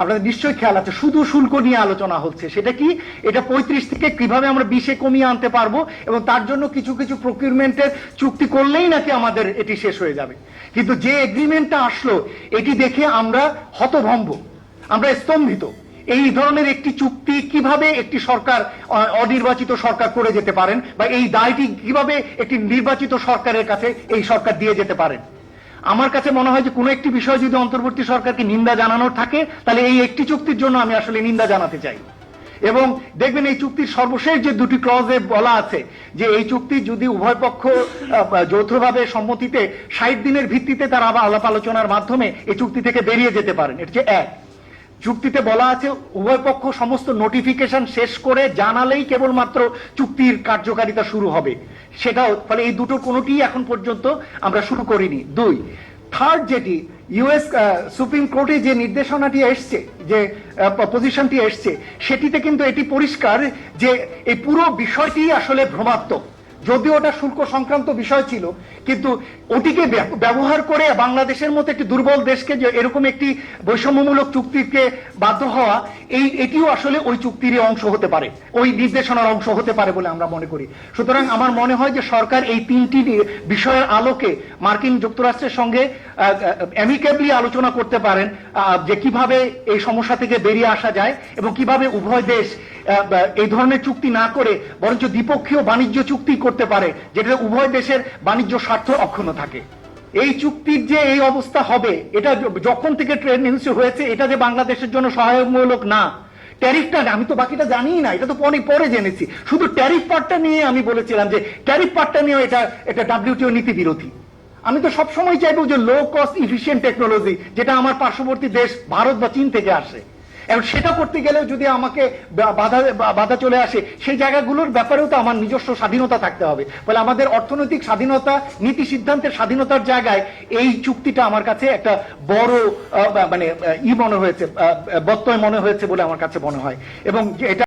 আপনাদের নিশ্চয়ই খেয়াল আছে শুধু শুল্ক নিয়ে আলোচনা হচ্ছে। সেটা কি? এটা 35 থেকে কিভাবে আমরা 20-এ কমিয়ে আনতে পারবো, এবং তার জন্য কিছু কিছু প্রকিউরমেন্টের চুক্তি করলেই নাকি আমাদের এটি শেষ হয়ে যাবে। কিন্তু যে এগ্রিমেন্টটা আসলো এটি দেখে আমরা হতভম্ব, আমরা স্তম্ভিত। এই ধরনের একটি চুক্তি কিভাবে একটি সরকার, অনির্বাচিত সরকার করে যেতে পারেন, বা এই দায়টি কিভাবে একটি নির্বাচিত সরকারের কাছে এই সরকার দিয়ে যেতে পারেন? আমার কাছে মনে হয় যে কোনো একটি বিষয় যদি অন্তর্বর্তী সরকারকে নিন্দা জানানোর থাকে, তাহলে এই একটি চুক্তির জন্য আমি আসলে নিন্দা জানাতে চাই। এবং দেখবেন এই চুক্তির সর্বশেষ যে দুটি ক্লজে বলা আছে যে এই চুক্তি যদি উভয় পক্ষ যৌথভাবে সম্মতিতে 60 দিনের ভিত্তিতে তারা আবার আলাপ আলোচনার মাধ্যমে এই চুক্তি থেকে বেরিয়ে যেতে পারেন। এটা হচ্ছে এক। চুক্তিতে বলা আছে উভয় পক্ষ সমস্ত নোটিফিকেশন শেষ করে জানালেই কেবলমাত্র চুক্তির কার্যকারিতা শুরু হবে। সেটাও ফলে এই দুটো কোনোটি এখন পর্যন্ত আমরা শুরু করিনি। দুই, থার্ড যেটি ইউএস সুপ্রিম কোর্টে যে নির্দেশনাটি এসছে, যে পজিশনটি এসছে, সেটিতে কিন্তু এটি পরিষ্কার যে এই পুরো বিষয়টি আসলে ভ্রমাত্মক। যদিও ওটা শুল্ক সংক্রান্ত বিষয় ছিল, কিন্তু ওটিকে ব্যবহার করে বাংলাদেশের মতো একটি দুর্বল দেশকে যে এরকম একটি বৈষম্যমূলক চুক্তিকে বাধ্য হওয়া, এটিও আসলে ওই চুক্তির অংশ হতে পারে, ওই নির্দেশনার অংশ হতে পারে বলে আমরা মনে করি। সুতরাং আমার মনে হয় যে সরকার এই তিনটি বিষয়ের আলোকে মার্কিন যুক্তরাষ্ট্রের সঙ্গে অ্যামিকেবলি আলোচনা করতে পারেন যে কিভাবে এই সমস্যা থেকে বেরিয়ে আসা যায়, এবং কিভাবে উভয় দেশ এই ধরনের চুক্তি না করে বরঞ্চ দ্বিপক্ষীয় বাণিজ্য চুক্তি করতে পারে, যেটা উভয় দেশের বাণিজ্য স্বার্থ অক্ষুণ্ণ থাকে। এই চুক্তির যে এই অবস্থা হবে, এটা যখন থেকে ট্রেড নিউজ হয়েছে, এটা যে বাংলাদেশের জন্য সহায়কমূলক না। ট্যারিফটা, আমি তো বাকিটা জানিই না, এটা তো পরে জেনেছি। শুধু ট্যারিফ পার্টটা নিয়ে আমি বলেছিলাম যে ট্যারিফ পার্টটা নিয়ে এটা ডাব্লিউটিও নীতি বিরোধী। আমি তো সবসময় চাইবো যে লো কস্ট ইফিশিয়েন্ট টেকনোলজি, যেটা আমার পার্শ্ববর্তী দেশ ভারত বা চীন থেকে আসে, এবং সেটা করতে গেলেও যদি আমাকে বাধা চলে আসে, সেই জায়গাগুলোর ব্যাপারেও তো আমার নিজস্ব স্বাধীনতা থাকতে হবে। ফলে আমাদের অর্থনৈতিক স্বাধীনতা, নীতি সিদ্ধান্তের স্বাধীনতার জায়গায় এই চুক্তিটা আমার কাছে একটা বড় মনে হয়েছে, ব্যত্যয় মনে হয়েছে বলে আমার কাছে মনে হয়। এবং এটা